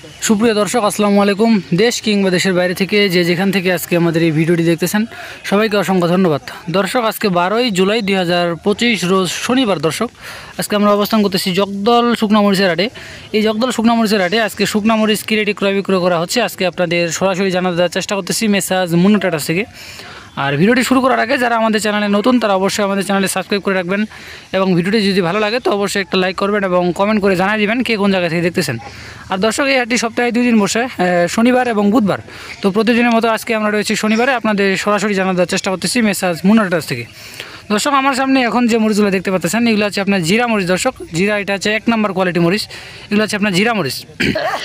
সুপ্রিয় দর্শক আসসালামু আলাইকুম। দেশ কিংবা দেশের বাইরে থেকে যে যেখান থেকে আজকে আমাদের এই ভিডিওটি দেখতেছেন সবাইকে অসংখ্য ধন্যবাদ। দর্শক আজকে 12ই জুলাই 2025 রোজ শনিবার। দর্শক আজকে আমরা অবস্থান করতেছি জগদল শুকনা মরিচের হাটে। এই জগদল শুকনা মরিচের হাটে আজকে শুকনা মরিচ কি রেটে ক্রয় বিক্রয় করা হচ্ছে আজকে আপনাদের সরাসরি জানাতে দেওয়ার চেষ্টা করতেছি মেসাজ মুন্না ট্রেডার্স থেকে। আর ভিডিওটি শুরু করার আগে যারা আমাদের চ্যানেলে নতুন তারা অবশ্যই আমাদের চ্যানেলে সাবস্ক্রাইব করে রাখবেন এবং ভিডিওটি যদি ভালো লাগে তো অবশ্যই একটা লাইক করবেন এবং কমেন্ট করে জানিয়ে দিবেন কে কোন জায়গা থেকে দেখতেছেন। আর দর্শক এই হাটটি সপ্তাহে 2 দিন বসে, শনিবার এবং বুধবার। তো প্রতিদিনের মতো আজকে আমরা রয়েছি শনিবারে, আপনাদের সরাসরি জানাতে দেওয়ার চেষ্টা করতেছি মেসাজ মুন্না ট্রেডার্স থেকে। দর্শক আমার সামনে এখন যে মরিচগুলো দেখতে পাচ্ছেন এগুলো হচ্ছে আপনার জিরা মরিচ। দর্শক জিরা এটা হচ্ছে 1 নম্বর কোয়ালিটি মরিচ, এগুলো হচ্ছে আপনার জিরা মরিচ।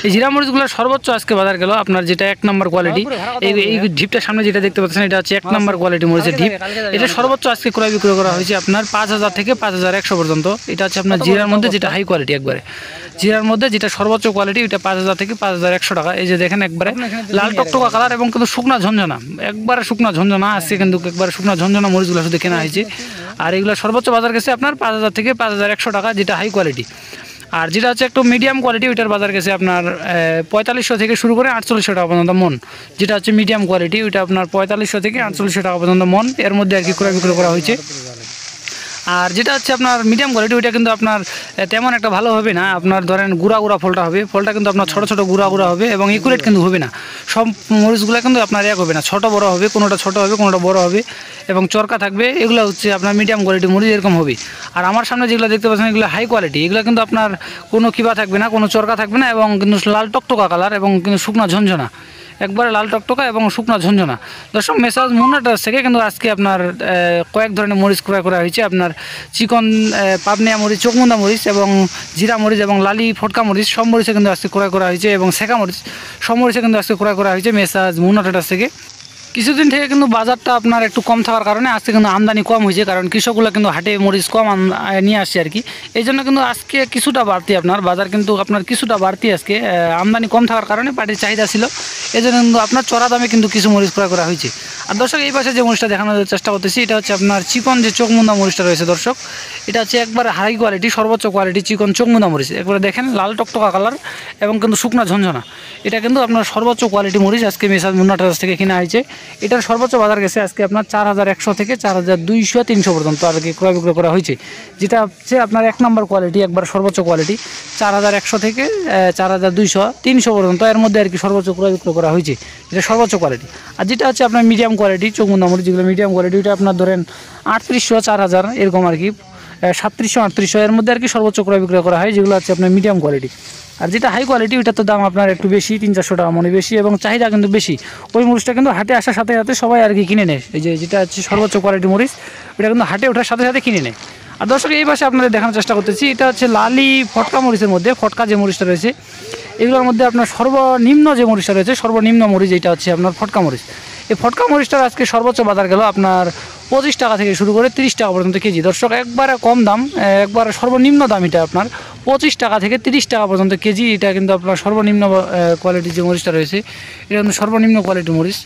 এই জিরা মরিচগুলো সর্বোচ্চ আজকে বাজার গেল আপনার যেটা 1 নম্বর কোয়ালিটি, এই ঢিপটার সামনে যেটা দেখতে পাচ্ছেন এটা হচ্ছে 1 নম্বর কোয়ালিটি মরিচের ঢিপ। এটা সর্বোচ্চ আজকে ক্রয় বিক্রয় করা হয়েছে আপনার 5000 থেকে 5100 পর্যন্ত। এটা হচ্ছে আপনার জিরার মধ্যে যেটা হাই কোয়ালিটি, একবারে জিরার মধ্যে যেটা সর্বোচ্চ কোয়ালিটি এটা 5000 থেকে 5100 টাকা। এই যে দেখেন একবারে লাল টকটকা কালার এবং কিন্তু শুকনা ঝঞ্ঝনা, একবারে শুকনা ঝঞ্ঝনা আজকে কিন্তু একবারে শুকনা ঝঞ্ঝনা মরিচগুলো শুধু কেনা হয়েছে। আর এগুলো সর্বোচ্চ বাজার গেছে আপনার 5000 থেকে 5100 টাকা, যেটা হাই কোয়ালিটি। আর যেটা হচ্ছে একটু মিডিয়াম কোয়ালিটি ওইটার বাজার গেছে আপনার 4500 থেকে শুরু করে 4800 টাকা পর্যন্ত মন। যেটা হচ্ছে মিডিয়াম কোয়ালিটি ওইটা আপনার 4500 থেকে 4800 টাকা পর্যন্ত মন, এর মধ্যে আর কি ক্রয় বিক্রয় করা হয়েছে। আর যেটা হচ্ছে আপনার মিডিয়াম কোয়ালিটি ওইটা কিন্তু আপনার তেমন একটা ভালো হবে না, আপনার ধরেন গুঁড়া গুঁড়া ফলটা হবে, ফলটা কিন্তু আপনার ছোটো ছোটো গুঁড়া গুঁড়া হবে এবং ইকুরেট কিন্তু হবে না। সব মরিচগুলো কিন্তু আপনার এক হবে না, ছোটো বড়ো হবে, কোনোটা ছোটো হবে কোনোটা বড়ো হবে এবং চরকা থাকবে। এগুলো হচ্ছে আপনার মিডিয়াম কোয়ালিটি মরিচ এরকম হবে। আর আমার সামনে যেগুলো দেখতে পাচ্ছেন এগুলো হাই কোয়ালিটি, এগুলো কিন্তু আপনার কোনো কিবা থাকবে না, কোনো চরকা থাকবে না এবং কিন্তু লাল টকটকা কালার এবং কিন্তু শুকনা ঝঞ্ঝনা, একবারে লাল টকটকা এবং শুকনা ঝঞ্ঝনা। দর্শক মেসাজ মুন্না ট্রেডার্স থেকে কিন্তু আজকে আপনার কয়েক ধরনের মরিচ ক্রয় করা হয়েছে। আপনার চিকন পাবনিয়া মরিচ, চোখমুন্দা মরিচ এবং জিরা মরিচ এবং লালি ফটকা মরিচ সব মরিচে কিন্তু আজকে ক্রয় করা হয়েছে এবং সেকা মরিচ সব মরিচে কিন্তু আজকে ক্রয় করা হয়েছে মেসাজ মুন্না ট্রেডার্স থেকে। কিছুদিন থেকে কিন্তু বাজারটা আপনার একটু কম থাকার কারণে আজকে কিন্তু আমদানি কম হয়েছে, কারণ কৃষকগুলো কিন্তু হাটে মরিচ কম নিয়ে আসছে আর কি। এই জন্য কিন্তু আজকে কিছুটা বাড়তি আপনার বাজার কিন্তু আপনার কিছুটা বাড়তি আজকে আমদানি কম থাকার কারণে পাটির চাহিদা ছিল, এই জন্য কিন্তু আপনার চড়া দামে কিন্তু কিছু মরিচ ক্রয় করা হয়েছে। আর দর্শক এই পাশে যে মরিচটা দেখানোর চেষ্টা করতেছি এটা হচ্ছে আপনার চিকন যে চোখমুন্দা মরিচটা রয়েছে দর্শক, এটা হচ্ছে একবার হাই কোয়ালিটি সর্বোচ্চ কোয়ালিটি চিকন চোখমুন্দা মরিচ, একবারে দেখেন লাল টকটকা কালার এবং কিন্তু শুকনা ঝঞ্ঝনা। এটা কিন্তু আপনার সর্বোচ্চ কোয়ালিটি মরিচ আজকে মেসাজ মুন্না ট্রেডার্স থেকে কিনা হয়েছে। এটার সর্বোচ্চ বাজার গেছে আজকে আপনার 4100 থেকে 4200 300 পর্যন্ত আর কি ক্রয় বিক্রয় করা হয়েছে। যেটা হচ্ছে আপনার 1 নম্বর কোয়ালিটি, একবার সর্বোচ্চ কোয়ালিটি 4100 থেকে 4200 300 পর্যন্ত, এর মধ্যে আর কি সর্বোচ্চ ক্রয় বিক্রয় করা হয়েছে, যেটা সর্বোচ্চ কোয়ালিটি। আর যেটা হচ্ছে আপনার মিডিয়াম কোয়ালিটি চোখমুন্দা মরিচ, যেগুলো মিডিয়াম কোয়ালিটি ওইটা আপনার ধরেন 3800 4000 এরকম আর কি 3700 3800 এর মধ্যে আর কি সর্বোচ্চ ক্রয় বিক্রয় করা হয়, যেগুলো হচ্ছে আপনার মিডিয়াম কোয়ালিটি। আর যেটা হাই কোয়ালিটি ওইটা তো দাম আপনার একটু বেশি 300-400 টাকা মনে বেশি এবং চাহিদা কিন্তু বেশি। ওই মরিচটা কিন্তু হাটে আসার সাথে সাথে সবাই আর কি কিনে নেয়, এই যে যেটা হচ্ছে সর্বোচ্চ কোয়ালিটি মরিচ ওইটা কিন্তু হাটে ওঠার সাথে সাথে কিনে নেয়। আর দর্শক এই পাশে আপনাদের দেখানোর চেষ্টা করতেছি এটা হচ্ছে লালি ফটকা মরিচের মধ্যে, ফটকা যে মরিচটা রয়েছে এগুলোর মধ্যে আপনার সর্বনিম্ন যে মরিচটা রয়েছে সর্বনিম্ন মরিচ এটা হচ্ছে আপনার ফটকা মরিচ। এই ফটকা মরিচটার আজকে সর্বোচ্চ বাজার গেল আপনার 25 টাকা থেকে শুরু করে 30 টাকা পর্যন্ত কেজি। দর্শক একবারে কম দাম, একবারে সর্বনিম্ন দাম এটা আপনার 25 টাকা থেকে 30 টাকা পর্যন্ত কেজি। এটা কিন্তু আপনার সর্বনিম্ন কোয়ালিটির যে মরিচটা রয়েছে এটা কিন্তু সর্বনিম্ন কোয়ালিটির মরিচ।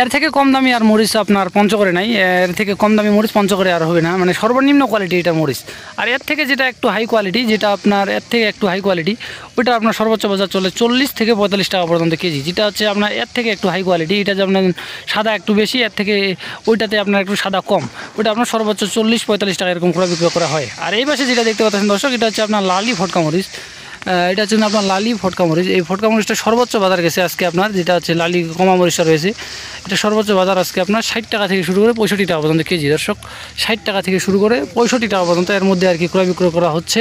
এর থেকে কম দামি আর মরিচ আপনার পঞ্চগড়ে নাই, এর থেকে কম দামি মরিচ পঞ্চগড়ে আর হবে না, মানে সর্বনিম্ন কোয়ালিটি এটা মরিচ। আর এর থেকে যেটা একটু হাই কোয়ালিটি, যেটা আপনার এর থেকে একটু হাই কোয়ালিটি ওইটা আপনার সর্বোচ্চ বাজার চলে 40 থেকে 45 টাকা পর্যন্ত কেজি। যেটা হচ্ছে আপনার এর থেকে একটু হাই কোয়ালিটি, এটা যে আপনার সাদা একটু বেশি, এর থেকে ওইটাতে আপনার একটু সাদা কম, ওইটা আপনার সর্বোচ্চ 40-45 টাকা এরকম ক্রয় বিক্রয় করা হয়। আর এই পাশে যেটা দেখতে পাচ্ছেন দর্শক এটা হচ্ছে আপনার লালি ফটকা মরিচ, এটা হচ্ছে আপনার লালি ফটকা মরিচ। এই ফটকা মরিচটা সর্বোচ্চ বাজার গেছে আজকে আপনার যেটা হচ্ছে লালি কমা মরিচটা রয়েছে এটা সর্বোচ্চ বাজার আজকে আপনার 60 টাকা থেকে শুরু করে 65 টাকা পর্যন্ত কেজি। দর্শক 60 টাকা থেকে শুরু করে 65 টাকা পর্যন্ত এর মধ্যে আর কি ক্রয় বিক্রয় করা হচ্ছে,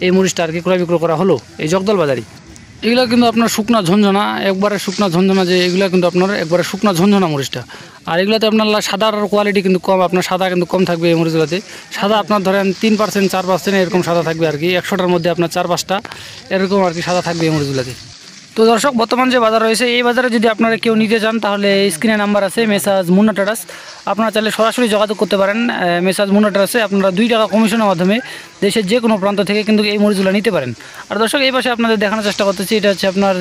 এই মরিচটা আর কি ক্রয় বিক্রয় করা হলো এই জগদল বাজারে। এগুলো কিন্তু আপনার শুকনা ঝঞ্ঝনা, একবারে শুকনা ঝঞ্ঝনা, যে এগুলো কিন্তু আপনার একবারে শুকনা ঝঞ্ঝনা মরিচটা। আর এগুলোতে আপনার সাদার কোয়ালিটি কিন্তু কম, আপনার সাদা কিন্তু কম থাকবে এই মরিচগুলোতে। সাদা আপনার ধরেন 3% 4% এরকম সাদা থাকবে আর কি, 100টার মধ্যে আপনার 4-5টা এরকম আর কি সাদা থাকবে এই মরিচগুলোতে। তো দর্শক বর্তমান যে বাজার রয়েছে এই বাজারে যদি আপনারা কেউ নিতে চান তাহলে স্ক্রিনে নাম্বার আছে মেসাজ মুন্না ট্রেডার্স, আপনারা চাইলে সরাসরি যোগাযোগ করতে পারেন মেসাজ মুন্না ট্রেডার্সে। আপনারা 2 টাকা কমিশনের মাধ্যমে দেশের যে কোনো প্রান্ত থেকে কিন্তু এই মরিচগুলো নিতে পারেন। আর দর্শক এই পাশে আপনাদের দেখানোর চেষ্টা করতেছি এটা হচ্ছে আপনার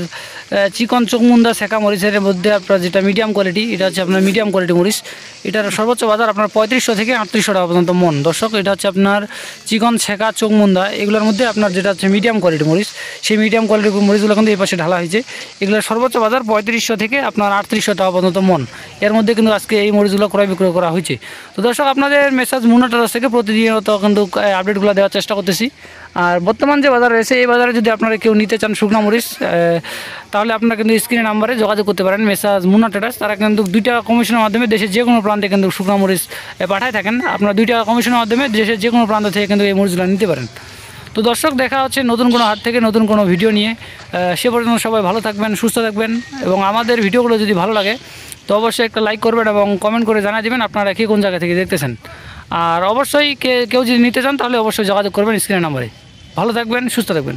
চিকন চোখমুন্দা শেখা মরিচের মধ্যে আপনার যেটা মিডিয়াম কোয়ালিটি, এটা হচ্ছে আপনার মিডিয়াম কোয়ালিটি মরিচ। এটার সর্বোচ্চ বাজার আপনার 3500 থেকে 3800 টাকা পর্যন্ত মন। দর্শক, এটা হচ্ছে আপনার চিকন শেখা চোখমুন্দা, এগুলোর মধ্যে আপনার যেটা হচ্ছে মিডিয়াম কোয়ালিটি মরিচ, সেই মিডিয়াম কোয়ালিটির মরিচগুলো কিন্তু এই পাশে ঢালা হয়েছে। এগুলোর সর্বোচ্চ বাজার 3500 থেকে আপনার 3800 টাকা পর্যন্ত মন। এর মধ্যে কিন্তু আজকে এই মরিচগুলো ক্রয় বিক্রয় করা হয়েছে। তো দর্শক, আপনাদের মেসাজ মুন্না ট্রেডার্স থেকে প্রতিনিয়ত কিন্তু আপডেটগুলো দেওয়ার চেষ্টা করতেছি। আর বর্তমান যে বাজার রয়েছে, এই বাজারে যদি আপনারা কেউ নিতে চান শুকনা মরিচ, তাহলে আপনারা কিন্তু স্ক্রিনে নাম্বারে যোগাযোগ করতে পারেন। মেসাজ মুন্না ট্রেডার্স, তারা কিন্তু 2 টাকা কমিশনের মাধ্যমে দেশের যে কোনো প্রান্তে কিন্তু শুকনা মরিচ পাঠায় থাকেন। আপনারা 2 টাকা কমিশনের মাধ্যমে দেশের যে কোনো প্রান্ত থেকে কিন্তু এই মরিচগুলো নিতে পারেন। তো দর্শক, দেখা হচ্ছে নতুন কোনো হাট থেকে নতুন কোনো ভিডিও নিয়ে। সে পর্যন্ত সবাই ভালো থাকবেন, সুস্থ থাকবেন, এবং আমাদের ভিডিওগুলো যদি ভালো লাগে তো অবশ্যই একটা লাইক করবেন এবং কমেন্ট করে জানিয়ে দেবেন আপনারা কে কোন জায়গা থেকে দেখতেছেন। আর অবশ্যই কেউ যদি নিতে চান তাহলে অবশ্যই যোগাযোগ করবেন স্ক্রিনের নাম্বারে। ভালো থাকবেন, সুস্থ থাকবেন।